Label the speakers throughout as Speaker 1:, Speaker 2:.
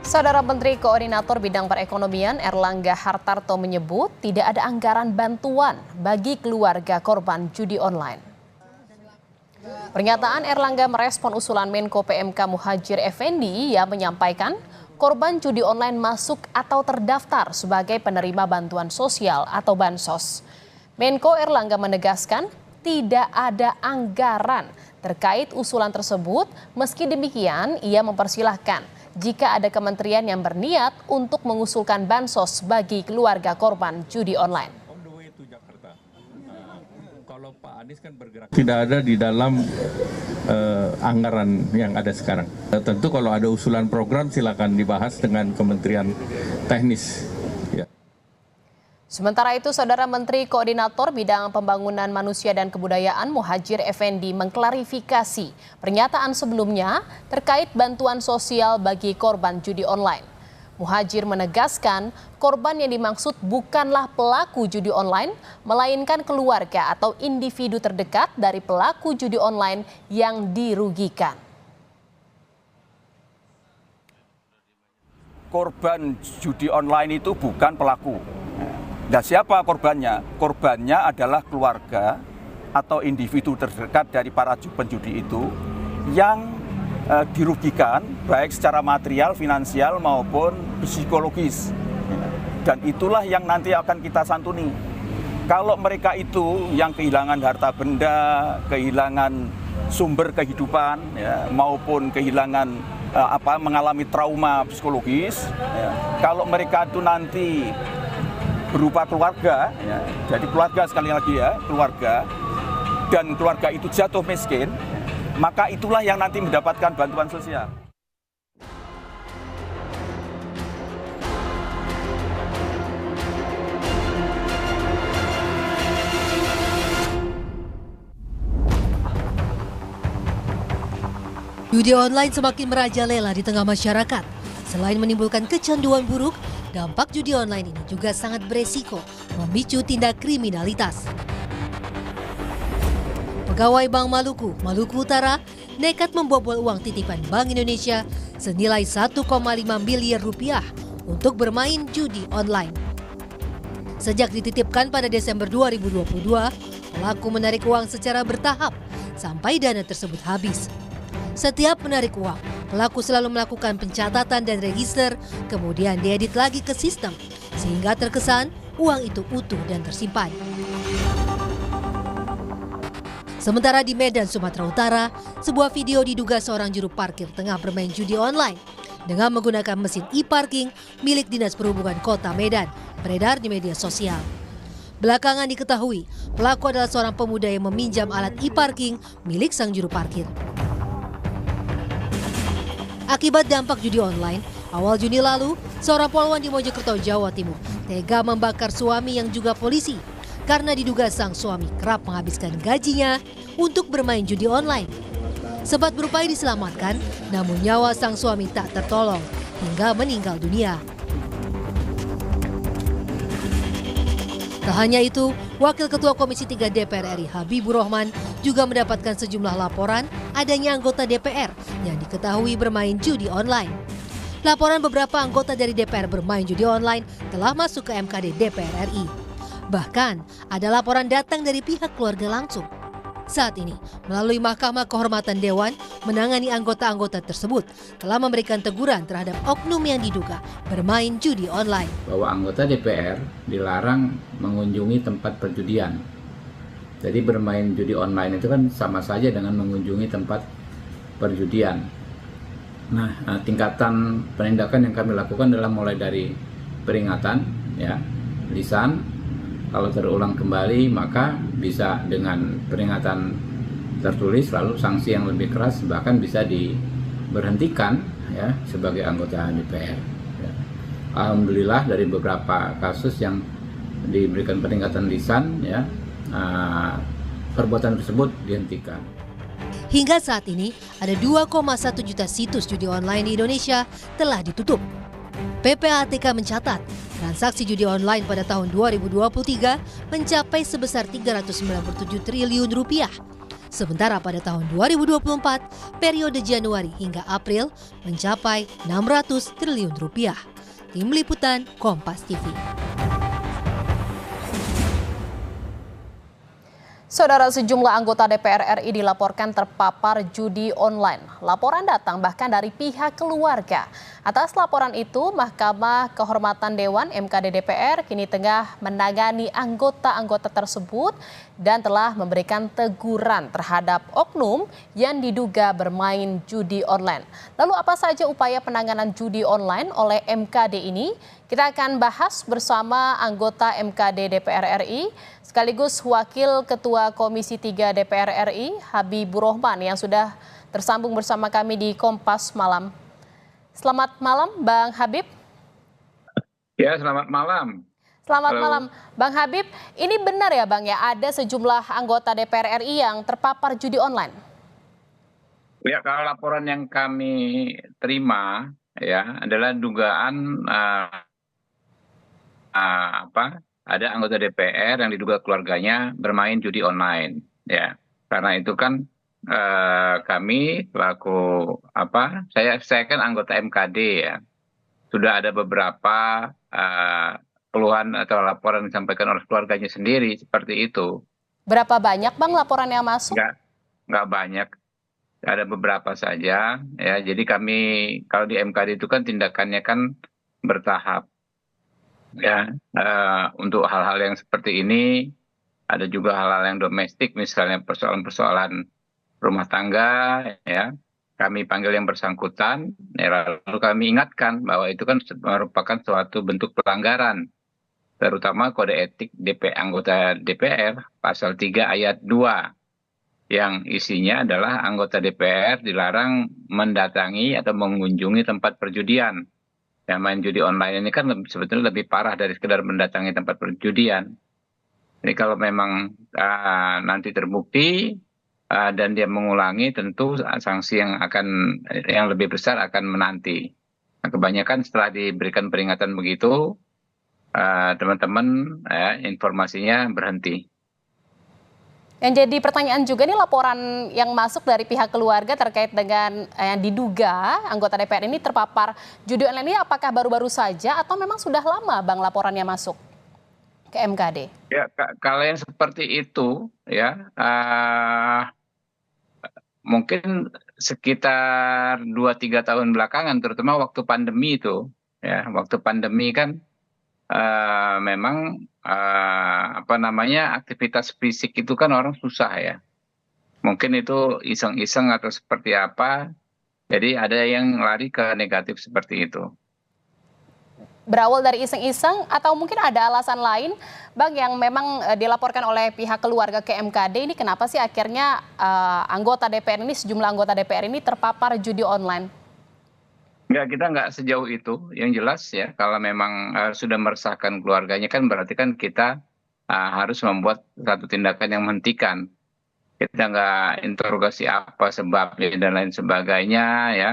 Speaker 1: Saudara Menteri Koordinator Bidang Perekonomian Erlangga Hartarto menyebut tidak ada anggaran bantuan bagi keluarga korban judi online. Pernyataan Erlangga merespon usulan Menko PMK Muhadjir Effendi yang menyampaikan korban judi online masuk atau terdaftar sebagai penerima bantuan sosial atau bansos. Menko Erlangga menegaskan tidak ada anggaran terkait usulan tersebut. Meski demikian, ia mempersilahkan jika ada kementerian yang berniat untuk mengusulkan bansos bagi keluarga korban judi online.
Speaker 2: Kalau Pak Anies kan bergerak tidak ada di dalam anggaran yang ada sekarang. Tentu kalau ada usulan program silakan dibahas dengan kementerian teknis. Ya.
Speaker 1: Sementara itu, Saudara Menteri Koordinator Bidang Pembangunan Manusia dan Kebudayaan Muhadjir Effendi mengklarifikasi pernyataan sebelumnya terkait bantuan sosial bagi korban judi online. Muhadjir menegaskan korban yang dimaksud bukanlah pelaku judi online, melainkan keluarga atau individu terdekat dari pelaku judi online yang dirugikan.
Speaker 3: Korban judi online itu bukan pelaku. Nah, siapa korbannya? Korbannya adalah keluarga atau individu terdekat dari para penjudi itu yang dirugikan baik secara material, finansial maupun psikologis. Dan itulah yang nanti akan kita santuni. Kalau mereka itu yang kehilangan harta benda, kehilangan sumber kehidupan, ya, maupun kehilangan mengalami trauma psikologis, ya, kalau mereka itu nanti berupa keluarga, ya, jadi keluarga sekali lagi ya, keluarga, dan keluarga itu jatuh miskin, maka itulah yang nanti mendapatkan bantuan sosial.
Speaker 4: Judi online semakin merajalela di tengah masyarakat. Selain menimbulkan kecanduan buruk, dampak judi online ini juga sangat beresiko memicu tindak kriminalitas. Pegawai Bank Maluku, Maluku Utara, nekat membobol uang titipan Bank Indonesia senilai 1,5 miliar rupiah untuk bermain judi online. Sejak dititipkan pada Desember 2022, pelaku menarik uang secara bertahap sampai dana tersebut habis. Setiap menarik uang, pelaku selalu melakukan pencatatan dan register, kemudian diedit lagi ke sistem, sehingga terkesan uang itu utuh dan tersimpan. Sementara di Medan, Sumatera Utara, sebuah video diduga seorang juru parkir tengah bermain judi online dengan menggunakan mesin e-parking milik Dinas Perhubungan Kota Medan beredar di media sosial. Belakangan diketahui, pelaku adalah seorang pemuda yang meminjam alat e-parking milik sang juru parkir. Akibat dampak judi online, awal Juni lalu, seorang polwan di Mojokerto, Jawa Timur, tega membakar suami yang juga polisi karena diduga sang suami kerap menghabiskan gajinya untuk bermain judi online. Sempat berupaya diselamatkan, namun nyawa sang suami tak tertolong hingga meninggal dunia. Tak hanya itu, Wakil Ketua Komisi 3 DPR RI Habibur Rahman juga mendapatkan sejumlah laporan adanya anggota DPR yang diketahui bermain judi online. Laporan beberapa anggota dari DPR bermain judi online telah masuk ke MKD DPR RI. Bahkan ada laporan datang dari pihak keluarga langsung. Saat ini, melalui Mahkamah Kehormatan Dewan, menangani anggota-anggota tersebut telah memberikan teguran terhadap oknum yang diduga bermain judi online.
Speaker 5: Bahwa anggota DPR dilarang mengunjungi tempat perjudian. Jadi bermain judi online itu kan sama saja dengan mengunjungi tempat perjudian. Nah, tingkatan penindakan yang kami lakukan adalah mulai dari peringatan, ya, lisan. Kalau terulang kembali maka bisa dengan peringatan tertulis, lalu sanksi yang lebih keras, bahkan bisa diberhentikan, ya, sebagai anggota DPR. Ya. Alhamdulillah dari beberapa kasus yang diberikan peringatan lisan, ya, perbuatan tersebut dihentikan.
Speaker 4: Hingga saat ini ada 2,1 juta situs judi online di Indonesia telah ditutup. PPATK mencatat transaksi judi online pada tahun 2023 mencapai sebesar 397 triliun rupiah. Sementara pada tahun 2024, periode Januari hingga April mencapai 600 triliun rupiah. Tim Liputan Kompas TV.
Speaker 1: Saudara, sejumlah anggota DPR RI dilaporkan terpapar judi online. Laporan datang bahkan dari pihak keluarga. Atas laporan itu, Mahkamah Kehormatan Dewan (MKD) DPR kini tengah menangani anggota-anggota tersebut dan telah memberikan teguran terhadap oknum yang diduga bermain judi online. Lalu apa saja upaya penanganan judi online oleh MKD ini? Kita akan bahas bersama anggota MKD DPR RI sekaligus Wakil Ketua Komisi 3 DPR RI, Habibur Rahman, yang sudah tersambung bersama kami di Kompas Malam. Selamat malam, Bang Habib.
Speaker 5: Ya, selamat malam.
Speaker 1: Selamat
Speaker 5: Halo.
Speaker 1: malam, Bang Habib. Ini benar ya, Bang, ya, ada sejumlah anggota DPR RI yang terpapar judi online?
Speaker 5: Ya, kalau laporan yang kami terima ya adalah dugaan ada anggota DPR yang diduga keluarganya bermain judi online, ya. Karena itu kan kami selaku saya kan anggota MKD, ya. Sudah ada beberapa keluhan atau laporan yang disampaikan oleh keluarganya sendiri seperti itu.
Speaker 1: Berapa banyak, Bang, laporan yang masuk?
Speaker 5: Nggak banyak. Ada beberapa saja, ya. Jadi kami kalau di MKD itu kan tindakannya kan bertahap. Ya, untuk hal-hal yang seperti ini ada juga hal-hal yang domestik, misalnya persoalan-persoalan rumah tangga, ya. Kami panggil yang bersangkutan, ya, lalu kami ingatkan bahwa itu kan merupakan suatu bentuk pelanggaran, terutama kode etik anggota DPR pasal 3 ayat 2 yang isinya adalah anggota DPR dilarang mendatangi atau mengunjungi tempat perjudian. Ya, main judi online ini kan sebetulnya lebih parah dari sekedar mendatangi tempat perjudian. Jadi kalau memang nanti terbukti dan dia mengulangi, tentu sanksi yang lebih besar akan menanti. Nah, kebanyakan setelah diberikan peringatan begitu, teman-teman informasinya berhenti.
Speaker 1: Yang jadi pertanyaan juga nih, laporan yang masuk dari pihak keluarga terkait dengan yang diduga anggota DPR ini terpapar judi online ini, apakah baru-baru saja atau memang sudah lama, Bang, laporannya masuk ke MKD?
Speaker 5: Ya, kalau yang seperti itu, ya mungkin sekitar 2-3 tahun belakangan, terutama waktu pandemi itu, ya. Waktu pandemi kan memang aktivitas fisik itu kan orang susah, ya. Mungkin itu iseng-iseng atau seperti apa, jadi ada yang lari ke negatif seperti itu.
Speaker 1: Berawal dari iseng-iseng atau mungkin ada alasan lain, Bang, yang memang dilaporkan oleh pihak keluarga ke MKD ini, kenapa sih akhirnya sejumlah anggota DPR ini terpapar judi online?
Speaker 5: Kita nggak sejauh itu. Yang jelas, ya, kalau memang sudah meresahkan keluarganya kan berarti kan kita harus membuat satu tindakan yang menghentikan. Kita nggak interogasi apa sebabnya dan lain sebagainya, ya.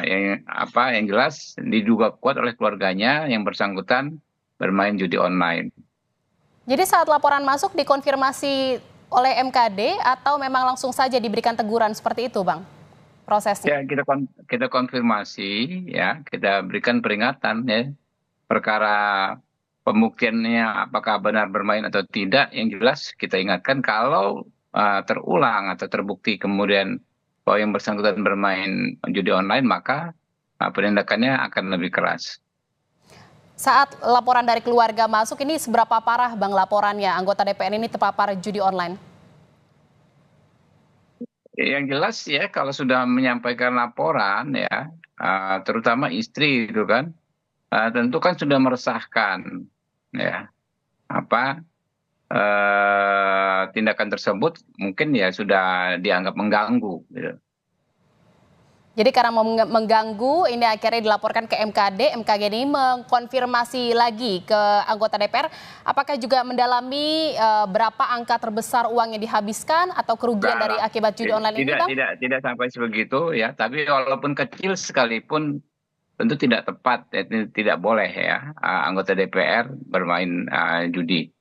Speaker 5: Yang jelas diduga kuat oleh keluarganya yang bersangkutan bermain judi online.
Speaker 1: Jadi saat laporan masuk dikonfirmasi oleh MKD atau memang langsung saja diberikan teguran seperti itu, Bang, prosesnya?
Speaker 5: Ya, kita konfirmasi, ya, kita berikan peringatan, ya. Perkara pembuktiannya apakah benar bermain atau tidak, yang jelas kita ingatkan kalau terulang atau terbukti kemudian bahwa yang bersangkutan bermain judi online, maka penindakannya akan lebih keras.
Speaker 1: Saat laporan dari keluarga masuk ini, seberapa parah, Bang, laporannya anggota DPR ini terpapar judi online?
Speaker 5: Yang jelas, ya, kalau sudah menyampaikan laporan, ya, terutama istri itu kan, tentu kan sudah meresahkan, ya, tindakan tersebut mungkin ya sudah dianggap mengganggu, gitu.
Speaker 1: Jadi karena mengganggu, ini akhirnya dilaporkan ke MKD. MKD ini mengkonfirmasi lagi ke anggota DPR, apakah juga mendalami berapa angka terbesar uang yang dihabiskan atau kerugian dari akibat judi online ini, Bang?
Speaker 5: Tidak sampai sebegitu, ya. Tapi walaupun kecil sekalipun tentu tidak tepat, ya, tidak boleh, ya, anggota DPR bermain judi.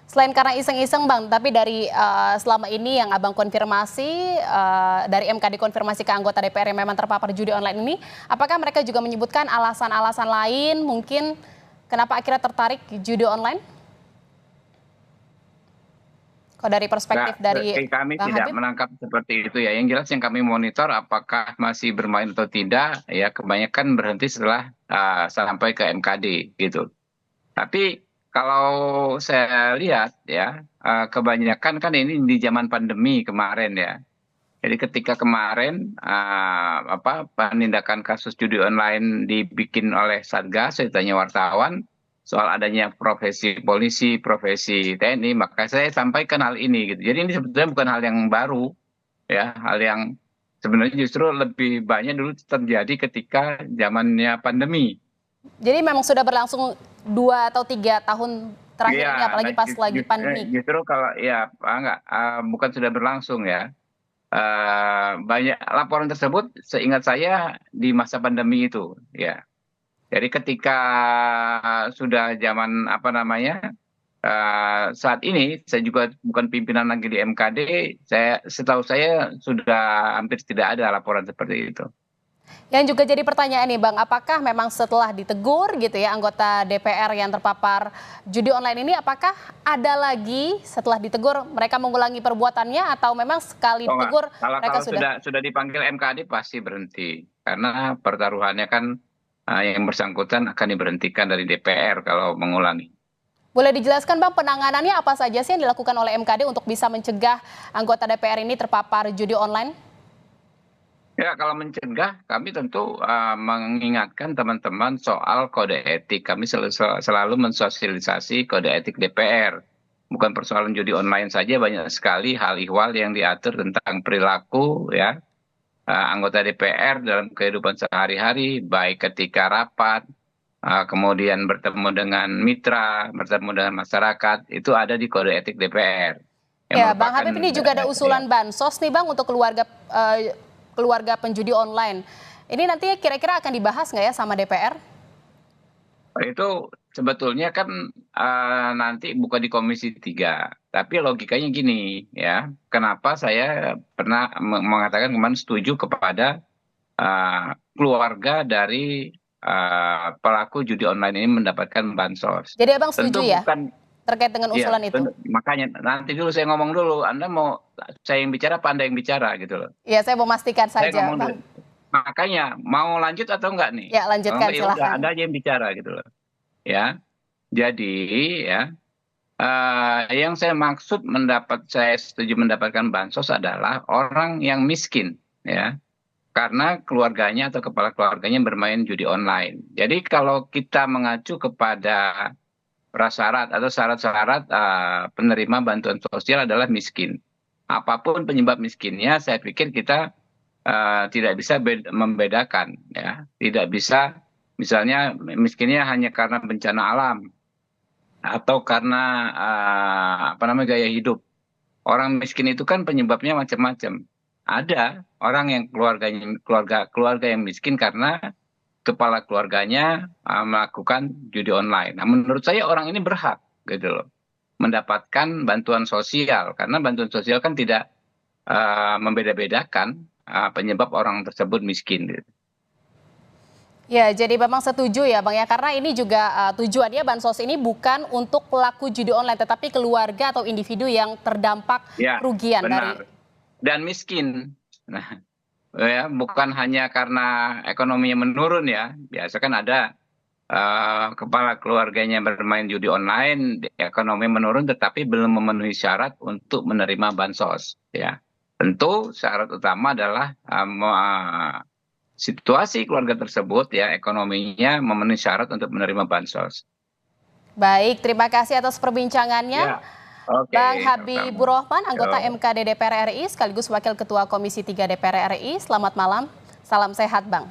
Speaker 1: Selain karena iseng-iseng Bang, tapi dari selama ini yang Abang konfirmasi, dari MKD konfirmasi ke anggota DPR yang memang terpapar judi online ini, apakah mereka juga menyebutkan alasan-alasan lain mungkin kenapa akhirnya tertarik judi online? Kalau dari perspektif dari
Speaker 5: kami
Speaker 1: Bang
Speaker 5: tidak
Speaker 1: Habib?
Speaker 5: menangkap seperti itu ya. Yang jelas yang kami monitor apakah masih bermain atau tidak, ya kebanyakan berhenti setelah sampai ke MKD gitu. Tapi kalau saya lihat ya, kebanyakan kan ini di zaman pandemi kemarin ya. Jadi ketika kemarin penindakan kasus judi online dibikin oleh Satgas, saya tanya wartawan soal adanya profesi polisi, profesi TNI, maka saya sampaikan hal ini gitu. Jadi ini sebetulnya bukan hal yang baru ya, hal yang sebenarnya justru lebih banyak dulu terjadi ketika zamannya pandemi.
Speaker 1: Jadi memang sudah berlangsung 2 atau 3 tahun terakhir ini, apalagi pas lagi pandemi.
Speaker 5: Justru kalau ya bukan sudah berlangsung ya. Banyak laporan tersebut seingat saya di masa pandemi itu ya. Jadi ketika sudah zaman saat ini saya juga bukan pimpinan lagi di MKD, setahu saya sudah hampir tidak ada laporan seperti itu.
Speaker 1: Yang juga jadi pertanyaan nih Bang, apakah memang setelah ditegur gitu ya anggota DPR yang terpapar judi online ini, apakah ada lagi setelah ditegur mereka mengulangi perbuatannya atau memang sekali ditegur mereka
Speaker 5: sudah dipanggil MKD pasti berhenti karena pertaruhannya kan yang bersangkutan akan diberhentikan dari DPR kalau mengulangi.
Speaker 1: Boleh dijelaskan Bang penanganannya apa saja sih yang dilakukan oleh MKD untuk bisa mencegah anggota DPR ini terpapar judi online?
Speaker 5: Ya, kalau mencegah, kami tentu mengingatkan teman-teman soal kode etik. Kami selalu mensosialisasi kode etik DPR. Bukan persoalan judi online saja, banyak sekali hal ihwal yang diatur tentang perilaku ya anggota DPR dalam kehidupan sehari-hari, baik ketika rapat, kemudian bertemu dengan mitra, bertemu dengan masyarakat, itu ada di kode etik DPR.
Speaker 1: Ya, Bang Habib, ini juga ada usulan bansos nih Bang untuk keluarga penjudi online. Ini nanti kira-kira akan dibahas nggak ya sama DPR?
Speaker 5: Itu sebetulnya kan nanti bukan di Komisi 3. Tapi logikanya gini ya, kenapa saya pernah mengatakan kemarin setuju kepada keluarga dari pelaku judi online ini mendapatkan bansos.
Speaker 1: Jadi Abang setuju ya?
Speaker 5: Bukan,
Speaker 1: terkait dengan usulan itu.
Speaker 5: Makanya nanti dulu saya ngomong dulu, Anda mau saya yang bicara apa Anda yang bicara gitu loh.
Speaker 1: Iya, saya mau memastikan saja Bang.
Speaker 5: Makanya mau lanjut atau enggak nih?
Speaker 1: Ya, lanjutkan silahkan.
Speaker 5: Anda aja yang bicara gitu loh. Ya. Jadi ya yang saya maksud saya setuju mendapatkan bansos adalah orang yang miskin ya. Karena keluarganya atau kepala keluarganya bermain judi online. Jadi kalau kita mengacu kepada prasyarat atau syarat-syarat penerima bantuan sosial adalah miskin. Apapun penyebab miskinnya, saya pikir kita tidak bisa membedakan, ya. Tidak bisa, misalnya miskinnya hanya karena bencana alam atau karena gaya hidup. Orang miskin itu kan penyebabnya macam-macam. Ada orang yang keluarga yang miskin karena kepala keluarganya melakukan judi online. Nah, menurut saya orang ini berhak gitu loh mendapatkan bantuan sosial karena bantuan sosial kan tidak membeda-bedakan penyebab orang tersebut miskin. Gitu.
Speaker 1: Ya, jadi memang setuju ya Bang ya, karena ini juga tujuannya bansos ini bukan untuk pelaku judi online, tetapi keluarga atau individu yang terdampak kerugian
Speaker 5: benar. Dan miskin. Nah, ya, bukan hanya karena ekonominya menurun ya, biasa kan ada kepala keluarganya bermain judi online, ekonomi menurun tetapi belum memenuhi syarat untuk menerima bansos. Ya, tentu syarat utama adalah situasi keluarga tersebut ya ekonominya memenuhi syarat untuk menerima bansos.
Speaker 1: Baik, terima kasih atas perbincangannya.
Speaker 5: Ya. Okay,
Speaker 1: Bang Habibur Rahman, anggota MKD DPR RI sekaligus Wakil Ketua Komisi 3 DPR RI. Selamat malam, salam sehat Bang.